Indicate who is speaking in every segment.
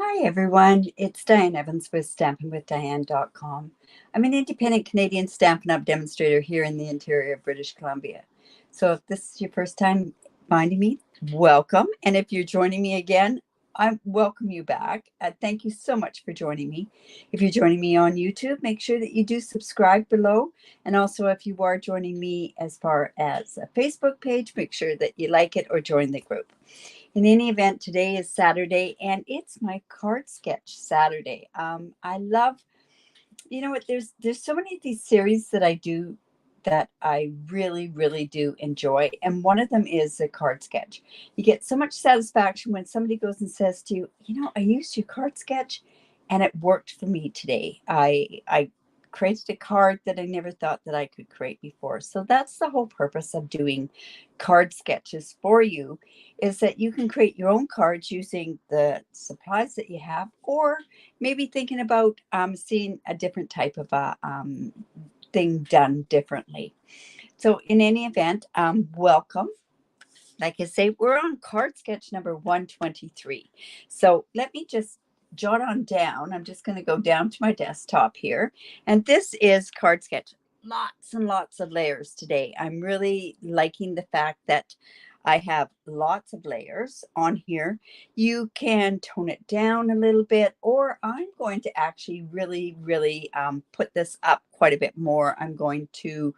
Speaker 1: Hi everyone, it's Diane Evans with stampinwithdiane.com. I'm an independent Canadian Stampin' Up demonstrator here in the interior of British Columbia. So if this is your first time finding me, welcome. And if you're joining me again, I welcome you back. Thank you so much for joining me. If you're joining me on YouTube, make sure that you do subscribe below. And also if you are joining me as far as a Facebook page, make sure that you like it or join the group. In any event, today is Saturday and it's my card sketch Saturday. I love, you know what, there's so many of these series that I do that I really do enjoy. And one of them is a card sketch. You get so much satisfaction when somebody goes and says to you, you know, I used your card sketch and it worked for me today. I created a card that I never thought that I could create before. So that's the whole purpose of doing card sketches for you, is that you can create your own cards using the supplies that you have, or maybe thinking about seeing a different type of a thing done differently. So in any event, welcome. Like I say, we're on card sketch number 123. So let me just jot on down. I'm just going to go down to my desktop here. And this is card sketch. Lots and lots of layers today. I'm really liking the fact that I have lots of layers on here. You can tone it down a little bit, or I'm going to actually really put this up quite a bit more. I'm going to,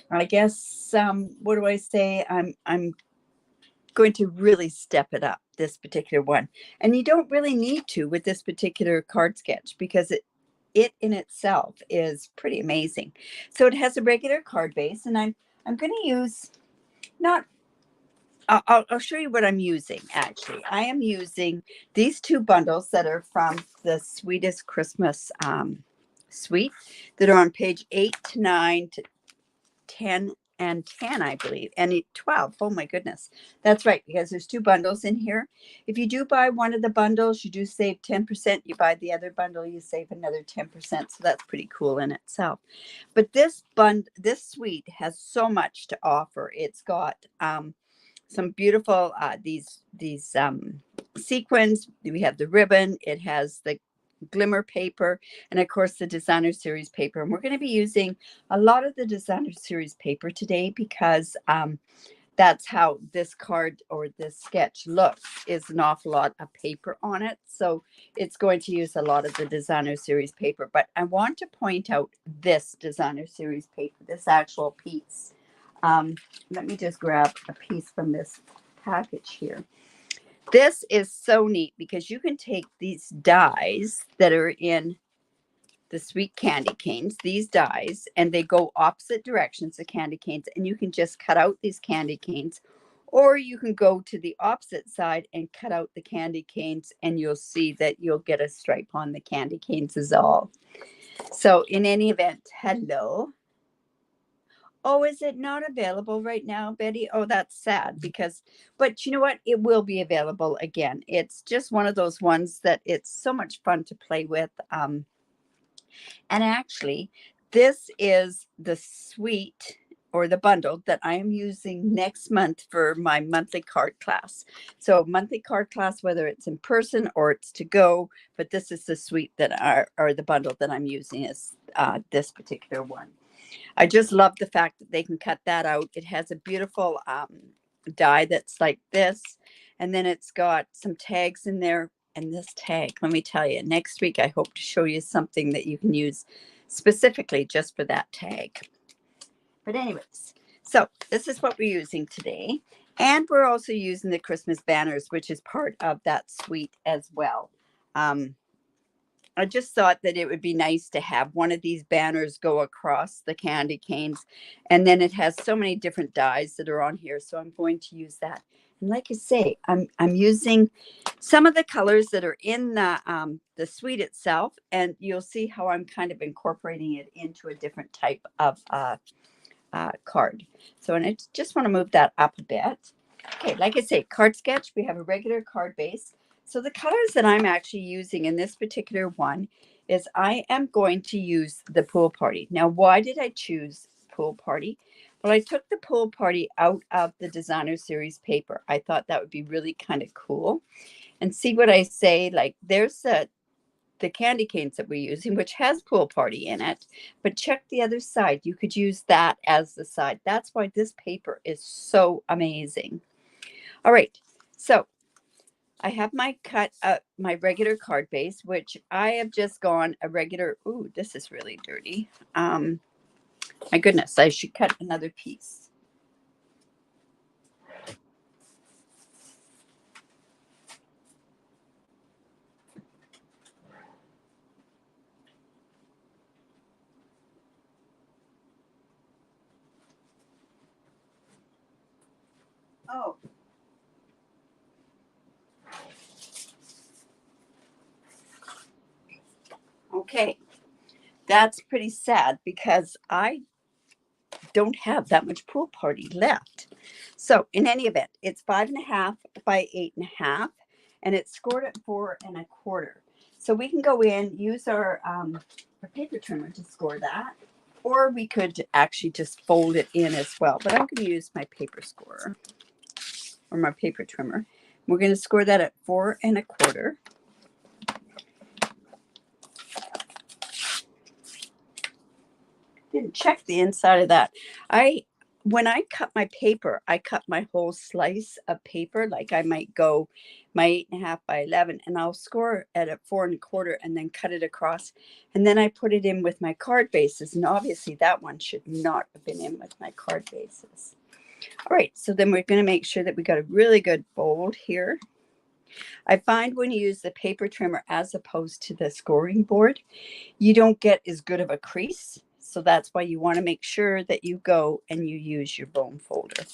Speaker 1: I guess, what do I say? I'm going to really step it up, this particular one. And you don't really need to with this particular card sketch, because it in itself is pretty amazing. So it has a regular card base, and I'm going to use, not, I'll show you what I'm using. Actually, I am using these two bundles that are from the Sweetest Christmas suite, that are on page 8 to 9 to 10 and 10, I believe, and 12. Oh my goodness. That's right, because there's two bundles in here. If you do buy one of the bundles, you do save 10%. You buy the other bundle, you save another 10%. So that's pretty cool in itself. But this suite has so much to offer. It's got some beautiful these sequins. We have the ribbon. It has the glimmer paper, and of course the designer series paper. And we're going to be using a lot of the designer series paper today, because that's how this card or this sketch looks, is an awful lot of paper on it. So it's going to use a lot of the designer series paper. But I want to point out this designer series paper, this actual piece. Let me just grab a piece from this package here. This is so neat, because you can take these dies that are in the sweet candy canes, these dies, and they go opposite directions, the candy canes, and you can just cut out these candy canes, or you can go to the opposite side and cut out the candy canes, and you'll see that you'll get a stripe on the candy canes is all. So in any event, hello. Oh, is it not available right now, Betty? Oh, that's sad, because, but you know what? It will be available again. It's just one of those ones that it's so much fun to play with. And actually, this is the suite or the bundle that I am using next month for my monthly card class. So monthly card class, whether it's in person or it's to go, but this is the suite that are, or the bundle that I'm using, is this particular one. I just love the fact that they can cut that out. It has a beautiful die that's like this. And then it's got some tags in there. And this tag, let me tell you, next week I hope to show you something that you can use specifically just for that tag. But anyways, so this is what we're using today. And we're also using the Christmas banners, which is part of that suite as well. I just thought that it would be nice to have one of these banners go across the candy canes. And then it has so many different dies that are on here. So I'm going to use that. And like I say, I'm using some of the colors that are in the suite itself. And you'll see how I'm kind of incorporating it into a different type of card. So and I just want to move that up a bit. Okay, like I say, card sketch, we have a regular card base. So the colors that I'm actually using in this particular one is I am going to use the Pool Party. Now, why did I choose Pool Party? Well, I took the Pool Party out of the designer series paper. I thought that would be really kind of cool. And see what I say? Like there's the candy canes that we're using, which has pool party in it, but check the other side. You could use that as the side. That's why this paper is so amazing. All right, so I have my my regular card base, which I have just gone a regular. Ooh, this is really dirty. My goodness, I should cut another piece. Oh. Okay, that's pretty sad because I don't have that much pool party left. So in any event, it's 5.5 by 8.5, and it's scored at 4.25. So we can go in, use our paper trimmer to score that, or we could actually just fold it in as well. But I'm going to use my paper scorer or my paper trimmer. We're going to score that at 4.25. Didn't check the inside of that. When I cut my paper, I cut my whole slice of paper. Like I might go my 8.5 by 11, and I'll score it at 4.25, and then cut it across, and then I put it in with my card bases. And obviously, that one should not have been in with my card bases. All right, so then we're going to make sure that we got a really good fold here. I find when you use the paper trimmer as opposed to the scoring board, you don't get as good of a crease. So that's why you want to make sure that you go and you use your bone folder.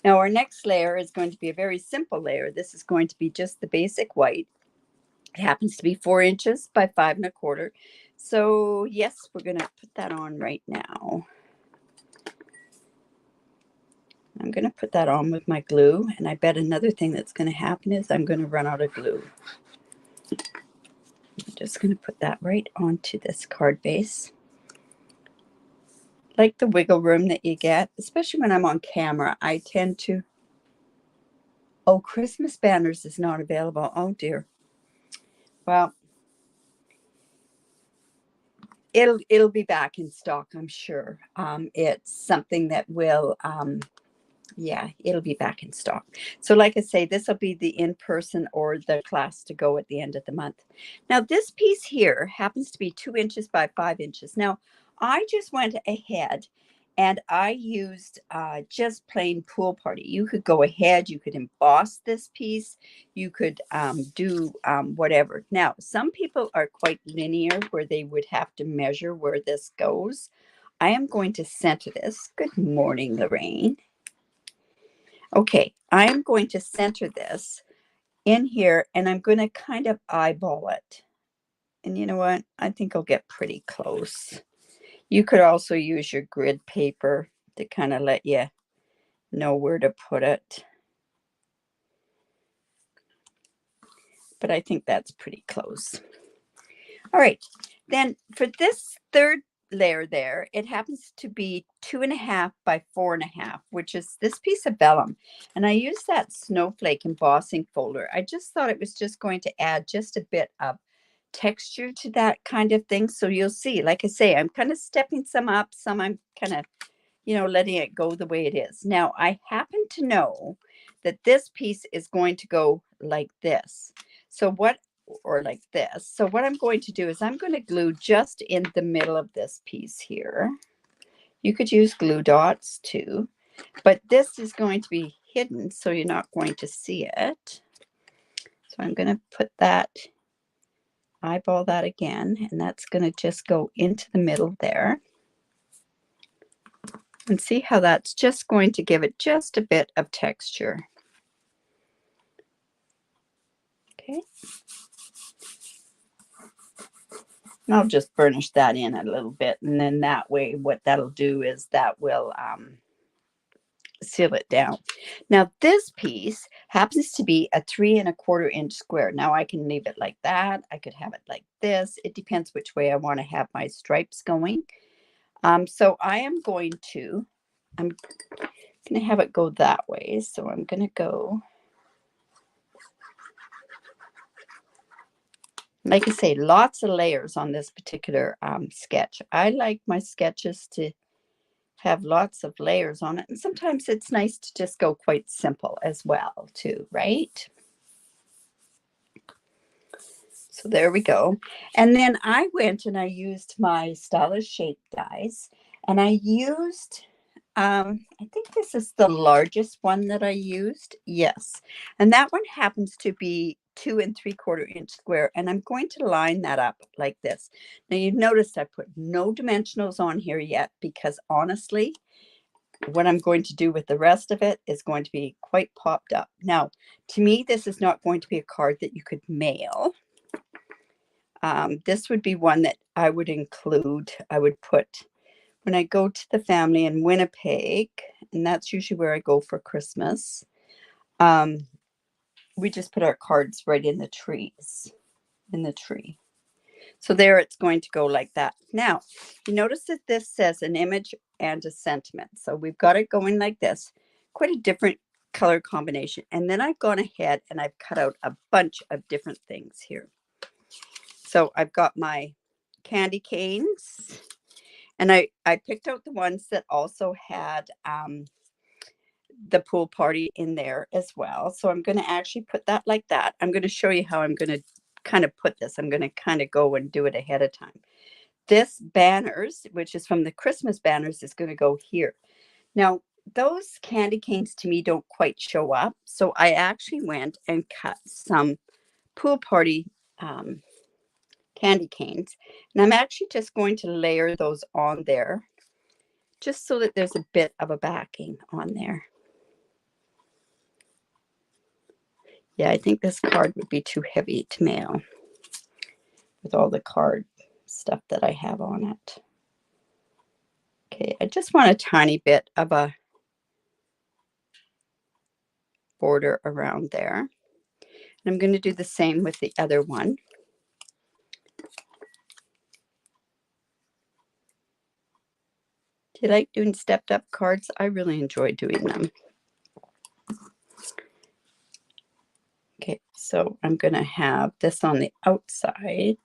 Speaker 1: Now our next layer is going to be a very simple layer. This is going to be just the basic white. It happens to be 4 inches by 5.25. So yes, we're going to put that on right now. I'm going to put that on with my glue, and I bet another thing that's going to happen is I'm going to run out of glue. I'm just going to put that right onto this card base. Like the wiggle room that you get, especially when I'm on camera, I tend to. Oh, Christmas banners is not available. Oh dear. Well, it'll be back in stock, I'm sure. It's something that will yeah, it'll be back in stock. So like I say, this will be the in-person or the class to go at the end of the month. Now this piece here happens to be 2 inches by 5 inches. Now I just went ahead and I used just plain pool party. You could go ahead, you could emboss this piece, you could do whatever. Now some people are quite linear where they would have to measure where this goes. I am going to center this. Good morning, Lorraine. Okay, I'm going to center this in here, and I'm going to kind of eyeball it. And you know what? I think I'll get pretty close. You could also use your grid paper to kind of let you know where to put it. But I think that's pretty close. All right, then for this third layer there, it happens to be 2.5 by 4.5, which is this piece of vellum. And I use that snowflake embossing folder. I just thought it was just going to add just a bit of texture to that kind of thing. So you'll see, like I say, I'm kind of stepping some up, some I'm kind of, letting it go the way it is. Now, I happen to know that this piece is going to go like this. Or like this. So what I'm going to do is I'm going to glue just in the middle of this piece here. You could use glue dots too, but this is going to be hidden, so you're not going to see it. So I'm going to put that, eyeball that again, and that's going to just go into the middle there. And see how that's just going to give it just a bit of texture. Okay. And I'll just burnish that in a little bit, and then that way what that'll do is that will seal it down. Now this piece happens to be a 3.25 inch square. Now I can leave it like that. I could have it like this. It depends which way I want to have my stripes going. So I'm going to have it go that way. So I'm going to go Like I say, lots of layers on this particular sketch. I like my sketches to have lots of layers on it. And sometimes it's nice to just go quite simple as well, too, right? So there we go. And then I went and I used my Stylish Shape dies. And I used, I think this is the largest one that I used. Yes. And that one happens to be 2 3/4 inch square. And I'm going to line that up like this. Now you've noticed I put no dimensionals on here yet because honestly, what I'm going to do with the rest of it is going to be quite popped up. Now, to me, this is not going to be a card that you could mail. This would be one that I would include. I would put when I go to the family in Winnipeg, and that's usually where I go for Christmas. We just put our cards right in the trees, in the tree. So there it's going to go like that. Now, you notice that this says an image and a sentiment. So we've got it going like this. Quite a different color combination. And then I've gone ahead and I've cut out a bunch of different things here. So I've got my candy canes. And I picked out the ones that also had the pool party in there as well. So I'm going to actually put that like that. I'm going to show you how I'm going to kind of put this. I'm going to kind of go and do it ahead of time. This banners, which is from the Christmas banners, is going to go here. Now, those candy canes to me don't quite show up. So I actually went and cut some pool party candy canes. And I'm actually just going to layer those on there just so that there's a bit of a backing on there. Yeah, I think this card would be too heavy to mail with all the card stuff that I have on it. Okay, I just want a tiny bit of a border around there. And I'm going to do the same with the other one. Do you like doing stepped up cards? I really enjoy doing them. Okay, so I'm going to have this on the outside.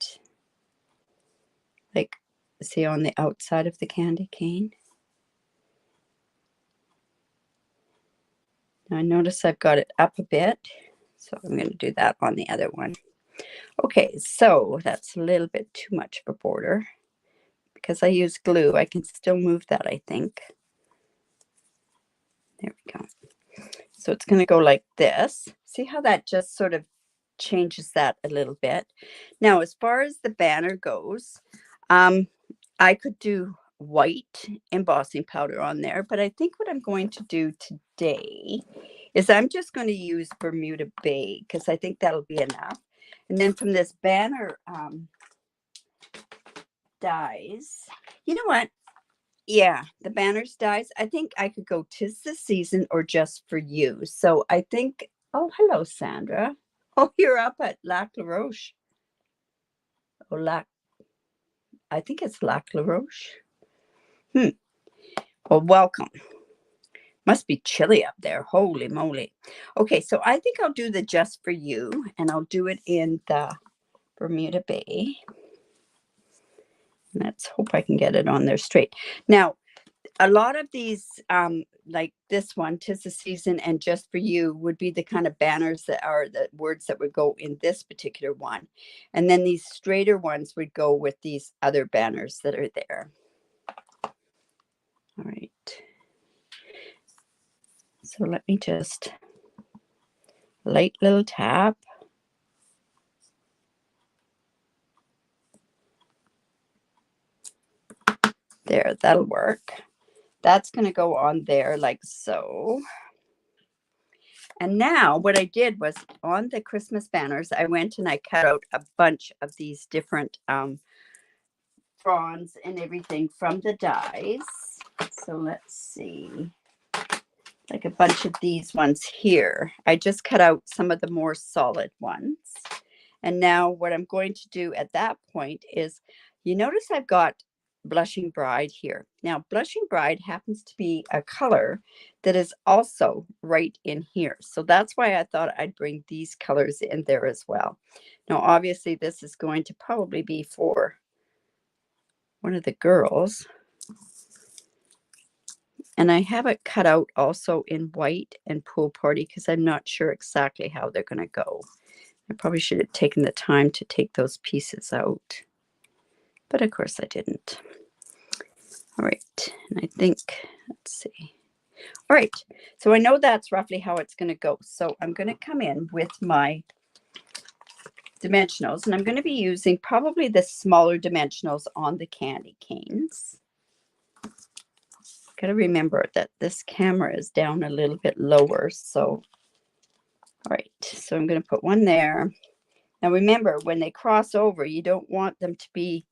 Speaker 1: Like, see on the outside of the candy cane. Now I notice I've got it up a bit. So I'm going to do that on the other one. Okay, so that's a little bit too much of a border. Because I use glue, I can still move that, I think. There we go. So it's going to go like this. See how that just sort of changes that a little bit. Now, as far as the banner goes, I could do white embossing powder on there, but I think what I'm going to do today is I'm just going to use Bermuda Bay because I think that'll be enough. And then from this banner dies, you know what? Yeah, the banners dies. I think I could go 'Tis the Season or Just for You. So I think, oh, hello, Sandra. Oh, you're up at Lac La Roche. Oh, I think it's Lac La Roche. Well, welcome. Must be chilly up there. Holy moly. Okay, so I think I'll do the Just for You, and I'll do it in the Bermuda Bay. Let's hope I can get it on there straight. Now, a lot of these, like this one, 'Tis the Season and Just for You, would be the kind of banners that are the words that would go in this particular one. And then these straighter ones would go with these other banners that are there. All right. So let me just light little tap. There, that'll work. That's going to go on there like so. And now what I did was on the Christmas banners, I went and I cut out a bunch of these different fronds and everything from the dies. So let's see. Like a bunch of these ones here. I just cut out some of the more solid ones. And now what I'm going to do at that point is, you notice I've got Blushing Bride here. Now, Blushing Bride happens to be a color that is also right in here. So that's why I thought I'd bring these colors in there as well. Now, obviously, this is going to probably be for one of the girls. And I have it cut out also in white and Pool Party because I'm not sure exactly how they're going to go. I probably should have taken the time to take those pieces out. But of course I didn't. All right, and I think, let's see. All right, so I know that's roughly how it's going to go. So I'm going to come in with my dimensionals, and I'm going to be using probably the smaller dimensionals on the candy canes. Got to remember that this camera is down a little bit lower. So, all right, so I'm going to put one there. Now remember, when they cross over, you don't want them to be,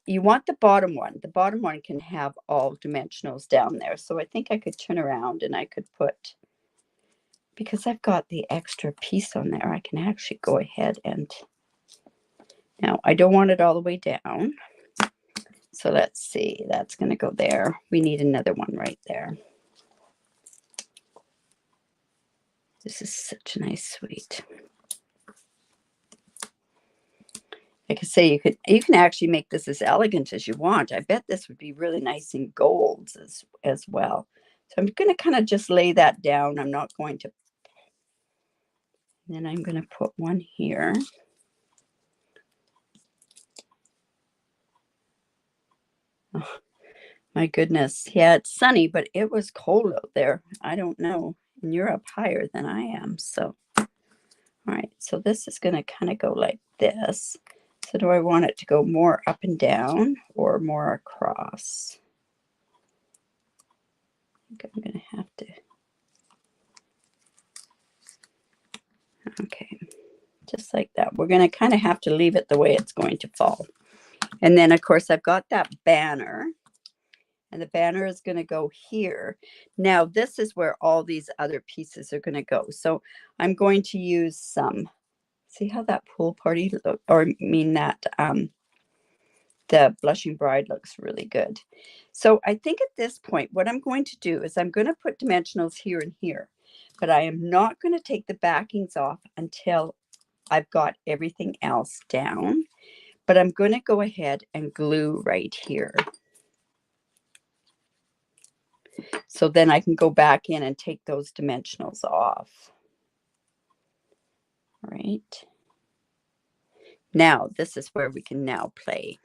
Speaker 1: you want the bottom one. The bottom one can have all dimensionals down there. So I think I could turn around and I could put, because I've got the extra piece on there, I can actually go ahead and, now I don't want it all the way down. So let's see, that's going to go there. We need another one right there. This is such a nice suite. Like I say, you can actually make this as elegant as you want. I bet this would be really nice in golds as well. So I'm going to kind of just lay that down. I'm not going to. Then I'm going to put one here. Oh, my goodness. Yeah, it's sunny, but it was cold out there. I don't know. And you're up higher than I am. So, all right. So this is going to kind of go like this. So do I want it to go more up and down or more across? I think I'm going to have to. Okay, just like that. We're going to kind of have to leave it the way it's going to fall. And then, of course, I've got that banner. And the banner is going to go here. Now, this is where all these other pieces are going to go. So I'm going to use some. See how that Pool Party look, or I mean that the Blushing Bride looks really good. So I think at this point, what I'm going to do is I'm going to put dimensionals here and here, but I am not going to take the backings off until I've got everything else down. But I'm going to go ahead and glue right here. So then I can go back in and take those dimensionals off. All right. Now, this is where we can now play.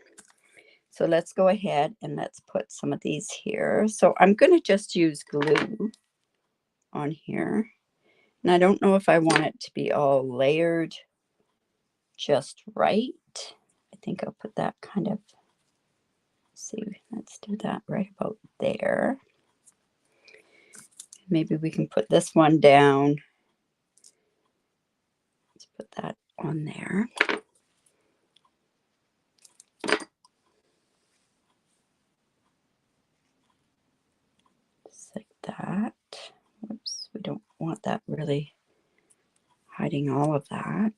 Speaker 1: So let's go ahead and let's put some of these here. So I'm going to just use glue on here. And I don't know if I want it to be all layered just right. I think I'll put that kind of, see, let's do that right about there. Maybe we can put this one down. Let's put that on there. Just like that. Oops, we don't want that really hiding all of that.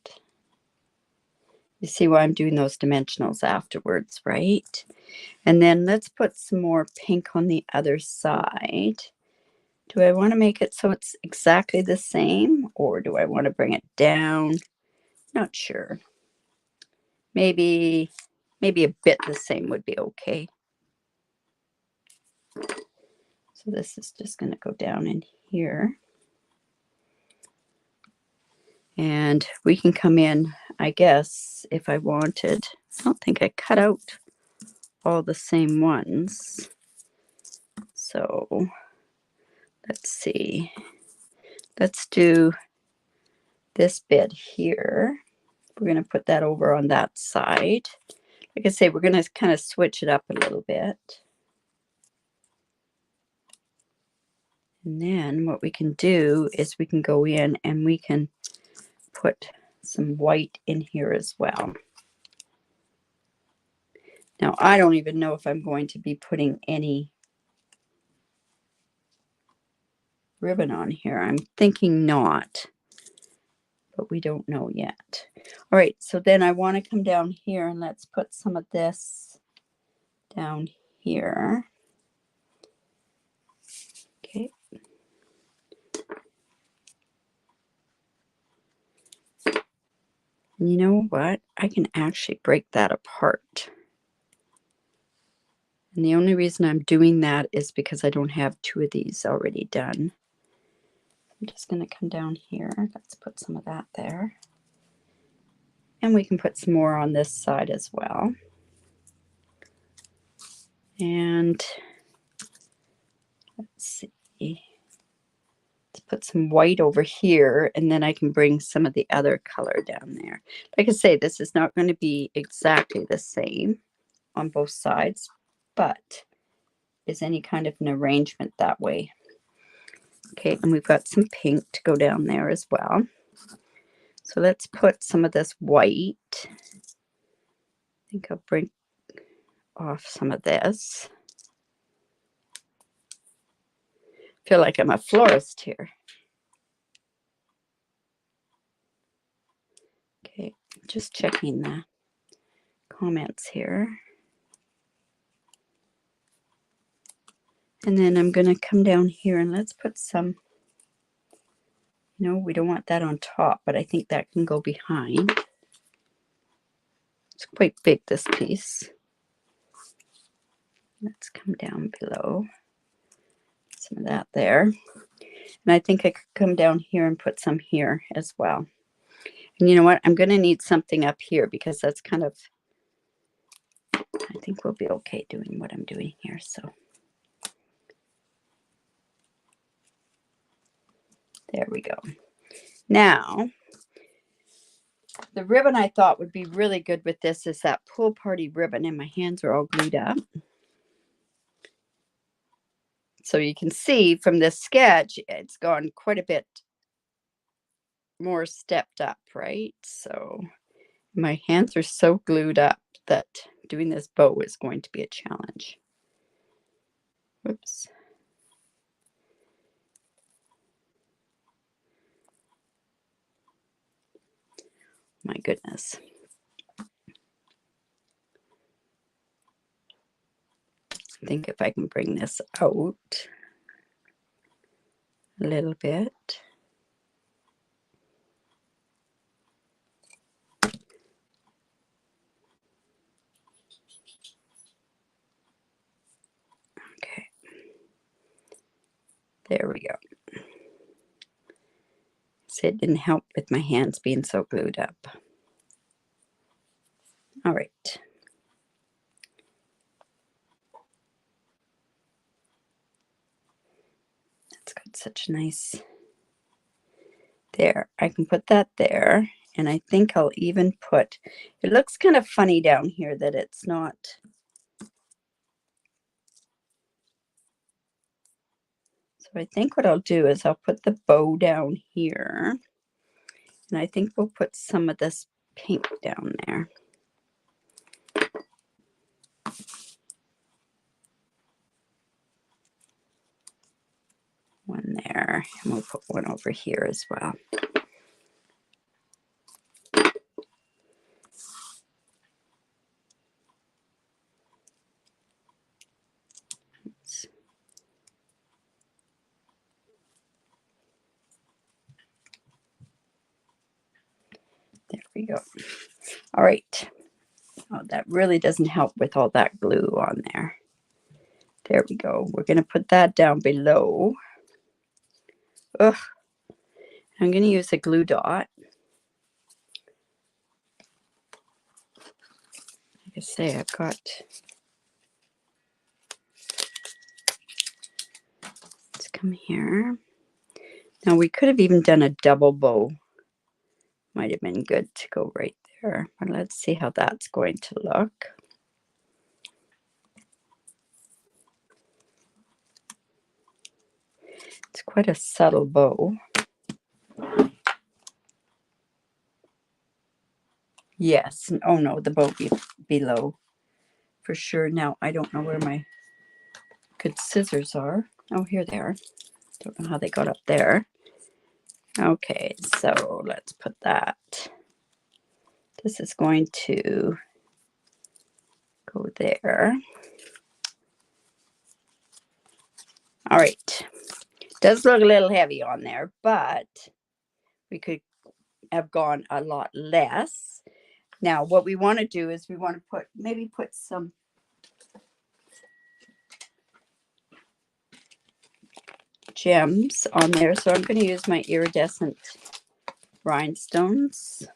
Speaker 1: You see why I'm doing those dimensionals afterwards, right? And then let's put some more pink on the other side. Do I want to make it so it's exactly the same, or do I want to bring it down? Not sure. Maybe a bit the same would be okay. So this is just going to go down in here. And we can come in, I guess, if I wanted. I don't think I cut out all the same ones. So let's see. Let's do this bit here. We're going to put that over on that side. Like I say, we're going to kind of switch it up a little bit. And then what we can do is we can go in and we can put some white in here as well. Now, I don't even know if I'm going to be putting any ribbon on here. I'm thinking not, but we don't know yet. All right, so then I want to come down here and let's put some of this down here. Okay. And you know what? I can actually break that apart. And the only reason I'm doing that is because I don't have two of these already done. I'm just going to come down here. Let's put some of that there. And we can put some more on this side as well. And let's see. Let's put some white over here, and then I can bring some of the other color down there. Like I say, this is not going to be exactly the same on both sides, but is any kind of an arrangement that way. Okay, and we've got some pink to go down there as well. So let's put some of this white. I think I'll bring off some of this. I feel like I'm a florist here. Okay, just checking the comments here. And then I'm going to come down here and let's put some, no, we don't want that on top, but I think that can go behind. It's quite big, this piece. Let's come down below. Some of that there. And I think I could come down here and put some here as well. And you know what? I'm going to need something up here because that's kind of, I think we'll be okay doing what I'm doing here. So there we go. Now, the ribbon I thought would be really good with this is that pool party ribbon, and my hands are all glued up. So you can see from this sketch, it's gone quite a bit more stepped up, right? So my hands are so glued up that doing this bow is going to be a challenge. Whoops. My goodness. I think if I can bring this out a little bit. Okay. There we go. So it didn't help with my hands being so glued up. All right. That's got such a nice, there. I can put that there. And I think I'll even put, it looks kind of funny down here that it's not. So I think what I'll do is I'll put the bow down here. And I think we'll put some of this pink down there. One there, and we'll put one over here as well. There we go. All right. Oh, that really doesn't help with all that glue on there. There we go. We're going to put that down below. Ugh. I'm going to use a glue dot. Like I say, I've got, let's come here. Now we could have even done a double bow. Might have been good to go right there. But let's see how that's going to look. It's quite a subtle bow. Yes. Oh no, the bow below for sure. Now I don't know where my good scissors are. Oh, here they are. Don't know how they got up there. Okay, so let's put that. This is going to go there. All right. Does look a little heavy on there, but we could have gone a lot less. Now, what we want to do is we want to maybe put some gems on there. So I'm going to use my iridescent rhinestones.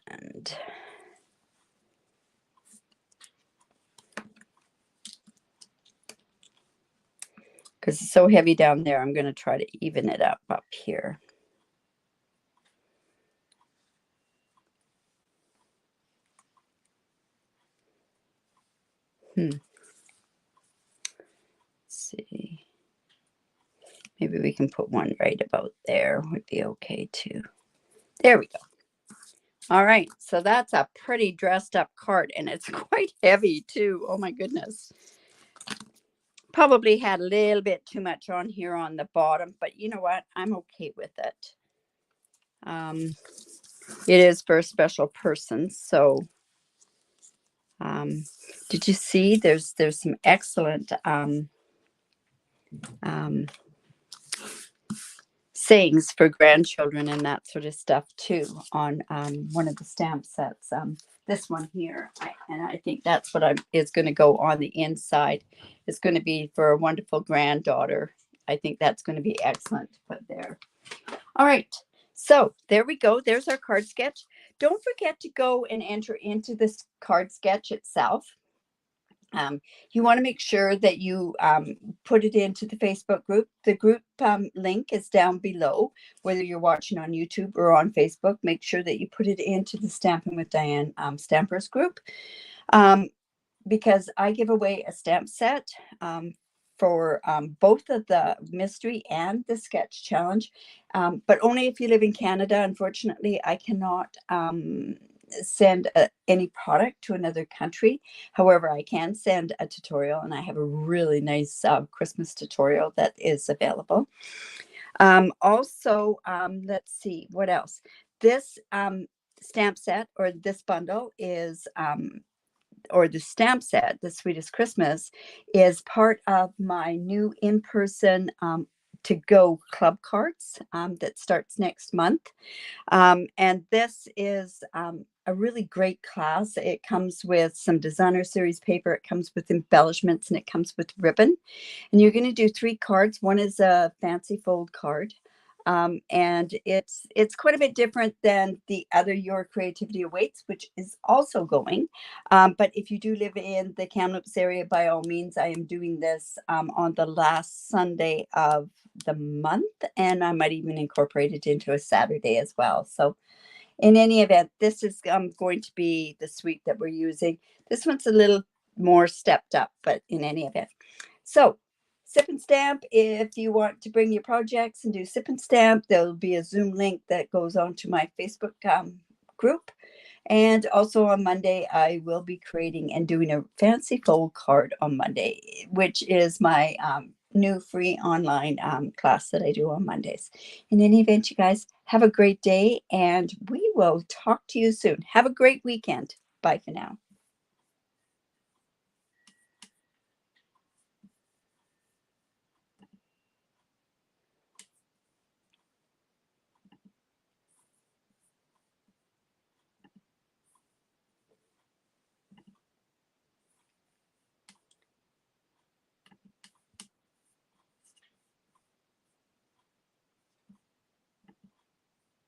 Speaker 1: And because it's so heavy down there, I'm going to try to even it up here. Let's see. Maybe we can put one right about there. Would be okay too. There we go. All right. So that's a pretty dressed up card, and it's quite heavy too. Oh my goodness. Probably had a little bit too much on here on the bottom, but you know what? I'm okay with it. It is for a special person. So did you see there's some excellent sayings for grandchildren and that sort of stuff too on one of the stamp sets. This one here, and I think that's what is going to go on the inside. It's going to be for a wonderful granddaughter. I think that's going to be excellent to put there. All right, so there we go. There's our card sketch. Don't forget to go and enter into this card sketch itself. You want to make sure that you put it into the Facebook group. The group link is down below, whether you're watching on YouTube or on Facebook. Make sure that you put it into the Stampin' with Diane Stampers group, because I give away a stamp set for both of the mystery and the sketch challenge, but only if you live in Canada. Unfortunately, I cannot send any product to another country. However, I can send a tutorial, and I have a really nice Christmas tutorial that is available. Also, let's see what else. This stamp set, or this bundle, is or the stamp set, The Sweetest Christmas, is part of my new in-person to-go club cards that starts next month. And this is a really great class. It comes with some designer series paper, it comes with embellishments, and it comes with ribbon. And you're going to do 3 cards. One is a fancy fold card. And it's quite a bit different than the other Your Creativity Awaits, which is also going. But if you do live in the Kamloops area, by all means, I am doing this on the last Sunday of the month, and I might even incorporate it into a Saturday as well. So in any event, this is going to be the suite that we're using. This one's a little more stepped up, but in any event. So Sip and Stamp, if you want to bring your projects and do Sip and Stamp, there'll be a Zoom link that goes on to my Facebook group. And also on Monday, I will be creating and doing a fancy fold card on Monday, which is my new free online class that I do on Mondays. In any event, you guys have a great day, and we will talk to you soon. Have a great weekend. Bye for now.